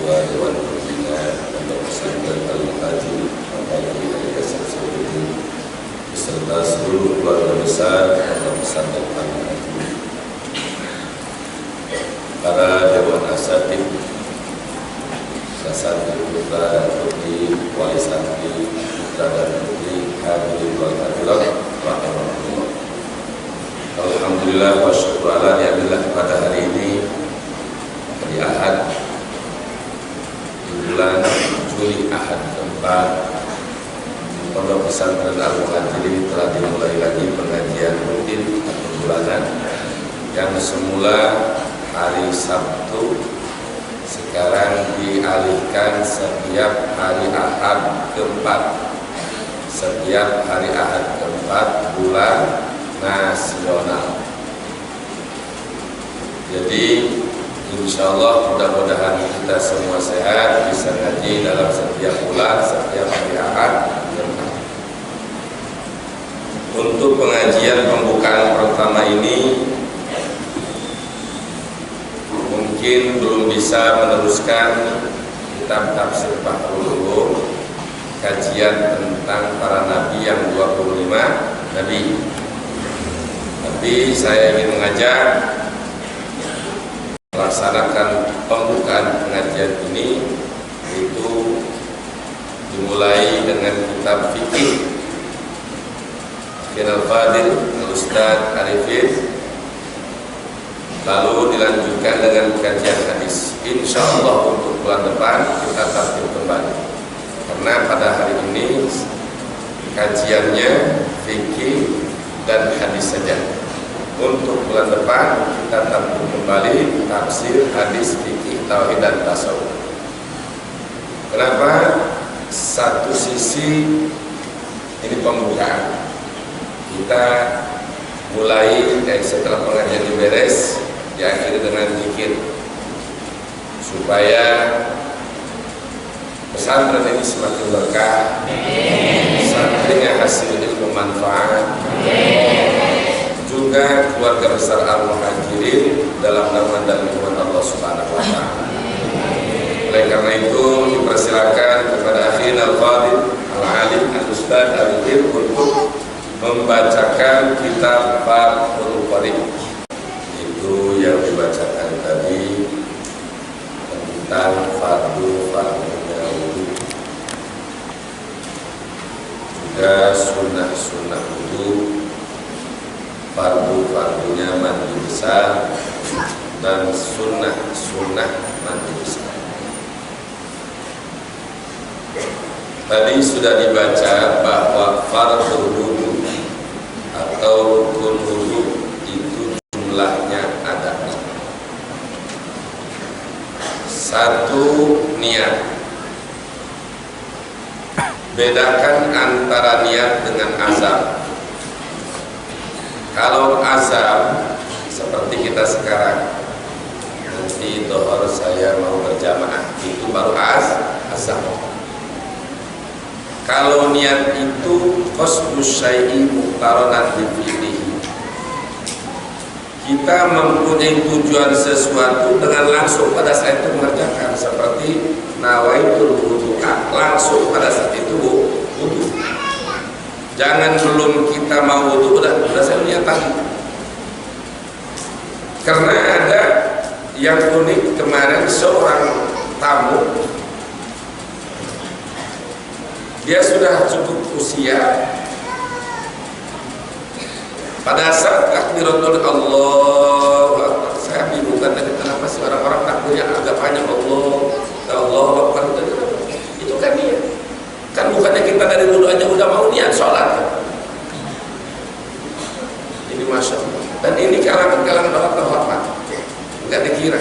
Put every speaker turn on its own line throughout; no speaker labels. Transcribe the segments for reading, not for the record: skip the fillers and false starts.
Ketua Dewan Pembina Pondok Pesantren Al-Muhajir beserta seluruh keluarga besar Pondok Pesantren Al-Muhajir, para Dewan Asatid, Santri putra putri, wali santri putra dan putri, hadirin wal hadirat rahimahullah. Alhamdulillah wa syukur ala ni'matillah, pada hari ini hari Ahad di bulan Juli, Ahad keempat, Pondok Pesantren Al-Muhajir telah dimulai lagi pengajian rutin atau bulanan yang semula hari Sabtu sekarang dialihkan setiap hari Ahad keempat, setiap hari Ahad keempat bulan nasional. Jadi insya Allah mudah-mudahan kita semua sehat, bisa ngaji dalam setiap bulan, setiap hari Ahad keempat. Untuk pengajian pembukaan pertama ini mungkin belum bisa meneruskan kitab tafsir Fathul Ulum, kajian tentang para nabi yang 25 nabi. Tapi saya ingin mengajak melaksanakan pembukaan pengajian ini, yaitu dimulai dengan kitab fikih Al-Fadil Al-Ustaz Arifin, lalu dilanjutkan dengan kajian hadis. Insya Allah untuk bulan depan kita tartib kembali, karena pada hari ini kajiannya fikih dan hadis saja. Untuk bulan depan kita tartib kembali tafsir, hadis, fikih, tauhid dan tasawuf. Kenapa? Satu sisi ini pembukaan, kita mulai dari setelah pengajian beres diakhiri dengan zikir, supaya pesantren ini semakin berkah, santrinya hasil ilmu manfaat, juga keluarga besar Al-Muhajirin dalam naungan dan lindungan Allah Subhanahu wa Ta'ala. Oleh karena itu dipersilakan kepada akhina al-fadil al-alim al-ustaz al-ilm untuk membacakan kitab Fathul Qorib. Itu yang dibacakan tadi tentang fardu-fardunya wudu, juga sunnah-sunnah wudu, fardu-fardunya mandi besar, dan sunnah-sunnah mandi besar. Tadi sudah dibaca bahwa fardhu wudu atau rukun wudu itu jumlahnya ada 1 niat. Bedakan antara niat dengan azam. Kalau azam seperti kita sekarang, nanti dohor saya mau berjamaah, itu baru azam. Kalau niat itu qasdus syai'i muqtaronan bi fi'lihi, kita mempunyai tujuan sesuatu dengan langsung pada saat itu mengerjakan, seperti nawaitul wudu'a, langsung pada saat itu wudu. Jangan belum kita mau wudu udah saya niatan. Karena ada yang unik kemarin, seorang tamu, dia sudah cukup usia, pada saat takbiratul Allah, saya bingung katanya, kenapa sih orang-orang takbirnya agak panjang, Allah Akbar, itu kan niat. Kan bukannya kita dari dulu aja udah mau niat sholat. Ini Masya Allah. Dan ini kalangan orang terhormat, nggak dikira.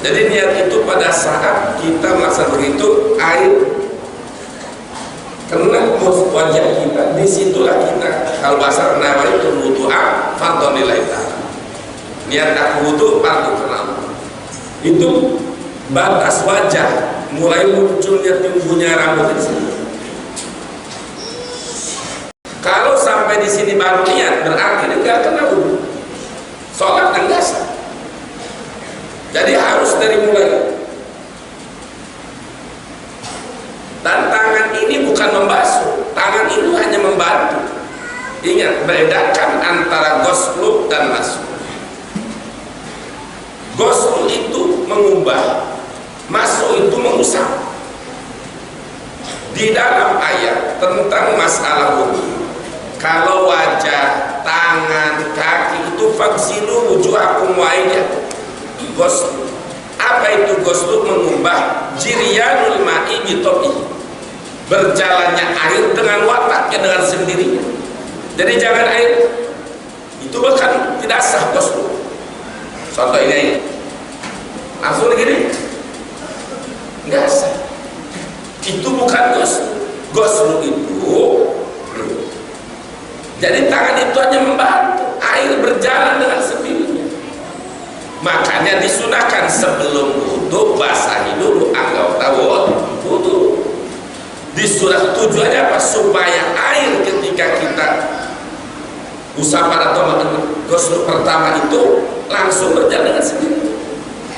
Jadi niat itu pada saat kita melaksanakan begitu, air kena wajah kita, disitulah kita kalau bahasa nawaitul wudu'a fardhonillahi ta'ala, niat aku wudu fardu karena Allah. Itu batas wajah, mulai munculnya tumbuhnya rambut di sini. Kalau sampai di sini baru niat, berarti dia nggak kena wudu, sholat enggak sah. Jadi harus dari mulai. Dan tangan ini bukan membasuh, tangan itu hanya membantu. Ingat, bedakan antara ghusl dan masuk. Ghusl itu mengubah, masuk itu mengusap. Di dalam ayat tentang masalah wudu, kalau wajah, tangan, kaki itu faghsilu wujuhakum wa aydiyakum. Ghusl. Apa itu ghusl? Mengubah jiryanul ma'i bitobi, berjalannya air dengan wataknya, dengan sendirinya. Jadi jangan air itu bahkan tidak sah ghusl. Contoh ini langsung begini, nggak sah. Itu bukan ghusl. Ghusl itu jadi tangan itu hanya membantu, air berjalan dengan sendirinya. Makanya disunahkan sebelum wudu basahi dulu anggota wudu. Di surah tujuannya apa? Supaya air ketika kita usapan atau ghusl pertama itu langsung berjalan dengan sendiri.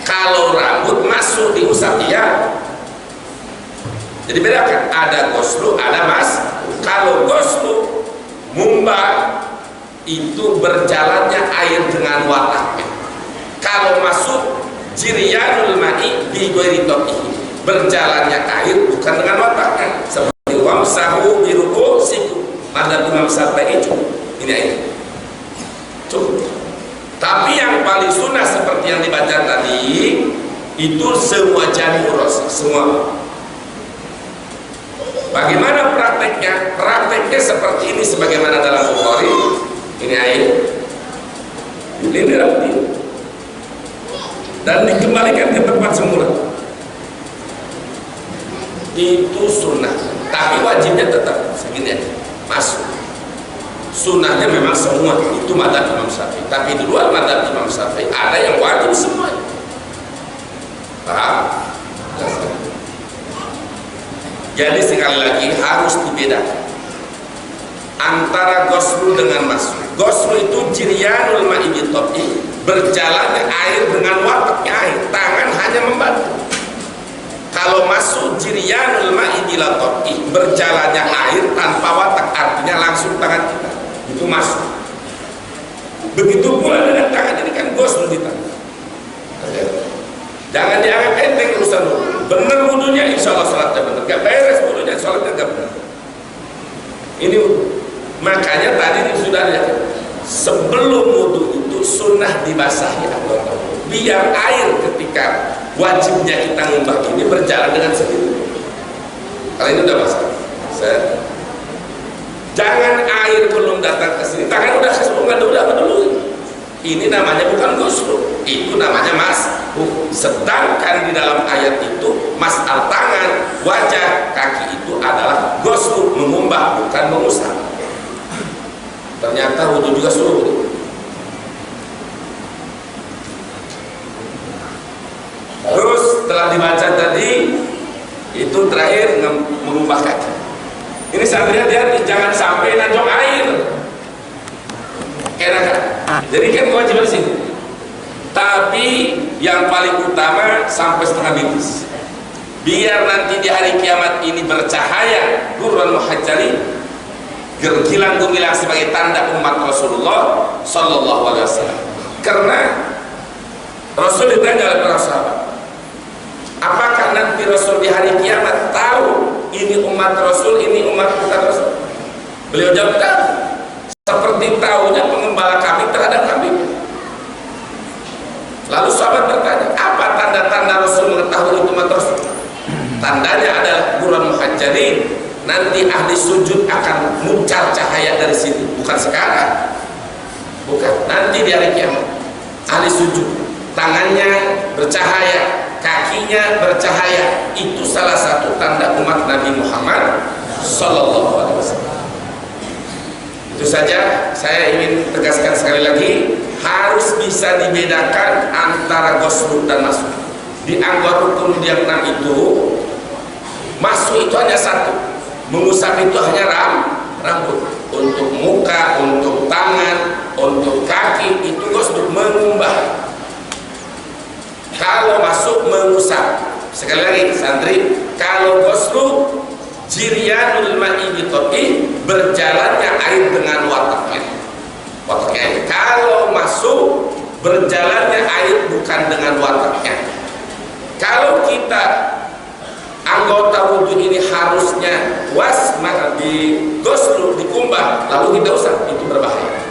Kalau rambut masuk diusap ya. Jadi bedakan, ada ghusl, ada mas. Kalau ghusl mumbah itu berjalannya air dengan wataknya. Kalau masuk jiryanul ma'i bi ghairi tabihi, berjalannya air bukan dengan wataknya. Seperti wamsahu bi ru'usikum, madzhab Imam Syafi'i itu ini air. Cukup. Tapi yang paling sunnah seperti yang dibaca tadi itu semua jamur, semua. Bagaimana prakteknya? Prakteknya seperti ini, sebagaimana dalam Bukhari. Ini air, ini rapi, dan dikembalikan ke tempat semula. Itu sunnah, tapi wajibnya tetap segini aja, masuk. Sunnahnya memang semua itu madzhab Imam Syafi'i, tapi di luar madzhab Imam Syafi'i ada yang wajib semuanya. Paham? Jadi sekali lagi harus dibedakan antara ghusl dengan masuk. Ghusl itu jiryanul ma'i bitobi, berjalannya air dengan wataknya air, tangan hanya membantu. Kalau masuk jiryanul ma'i bila tobi, berjalannya air tanpa watak, artinya langsung tangan kita itu masuk. Begitu pula dengan tangan ini, kan ghusl di tangan. Jangan dianggap enteng urusan wudu. Benar wudunya, insya Allah salatnya benar. Gak beres wudunya, salatnya gak benar. Ini wudu. Makanya tadi sudah lihat, sebelum wudu itu sunnah dibasahi anggota wudu, biar air ketika wajibnya kita ngumbah ini berjalan dengan sendiri. Kalau ini udah basah, jangan air belum datang ke sini, tangan udah dulu. Ini namanya bukan ghusl, itu namanya mashu. Sedangkan di dalam ayat itu masal tangan, wajah, kaki itu adalah ghusl, mengumbah, bukan mengusap. Ternyata wudu juga suruh. Terus setelah dibaca tadi itu terakhir mengubah kaki. Ini saya lihat jangan sampai najong air. Jadi kan kewajiban sini. Tapi yang paling utama sampai setengah bintis. Biar nanti di hari kiamat ini bercahaya Qur'an muhajjalin, gergilang gemilang sebagai tanda umat Rasulullah Sallallahu Alaihi Wasallam. Karena Rasul ditanya oleh para sahabat, apakah nanti Rasul di hari kiamat tahu ini umat Rasul, ini umat bukan Rasul? Beliau jawab, tahu. Seperti tahunya pengembala kami terhadap kami. Lalu sahabat bertanya, apa tanda-tanda Rasul mengetahui itu umat Rasul? Tandanya adalah Qur'an muhajjalin, nanti ahli sujud akan muncul cahaya dari sini, bukan sekarang, bukan, nanti di hari kiamat ahli sujud, tangannya bercahaya, kakinya bercahaya. Itu salah satu tanda umat Nabi Muhammad Sallallahu Alaihi Wasallam. Itu saja saya ingin tegaskan sekali lagi, harus bisa dibedakan antara ghusl dan masuk. Di anggota rukun yang 6 itu, masuk itu hanya satu, mengusap itu hanya rambut. Untuk muka, untuk tangan, untuk kaki itu ghusl, mengumbah. kalau masuk mengusap. Sekali lagi santri, kalau ghuslu jiryanul ma'i bitaqi, berjalannya air dengan wataknya. Wataknya. Kalau masuk berjalannya air bukan dengan wataknya. Kalau kita anggota wudhu ini harusnya maka di ghuslu, dikumbah, lalu kita usap, itu berbahaya.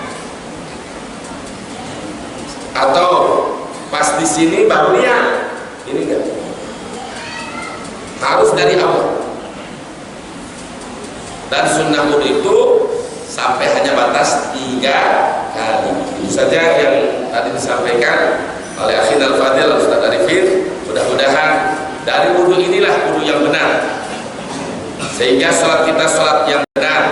Atau pas di sini baru lihat, ini enggak. Harus dari awal. Dan sunnah wudhu itu sampai hanya batas 3 kali. Itu saja yang tadi disampaikan oleh Akhi Al-Fadil Ustaz Arifin. Mudah-mudahan dari wudhu inilah wudhu yang benar, sehingga sholat kita sholat yang benar.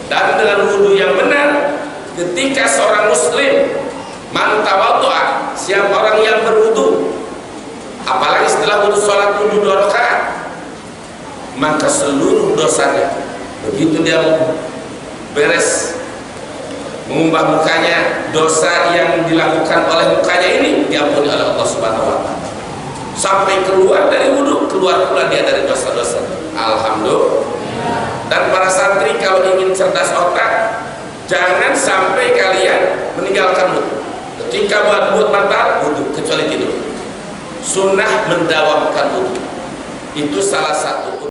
Dan dengan wudhu yang benar, ketika seorang muslim man tawaddu'a, siapa orang yang berwudhu, apalagi setelah wudhu sholat wudhu 2 rakaat, maka seluruh dosanya, begitu dia beres mengumbah mukanya, dosa yang dilakukan oleh mukanya ini diampuni oleh Allah Subhanahu wa Ta'ala. Sampai keluar dari wudhu, keluar pula dia dari dosa-dosa. Alhamdulillah. Dan para santri kalau ingin cerdas otak, jangan sampai kalian meninggalkan wudhu. Ketika buat mata wudhu, kecuali tidur. Sunnah mendawamkan wudhu. Itu salah satu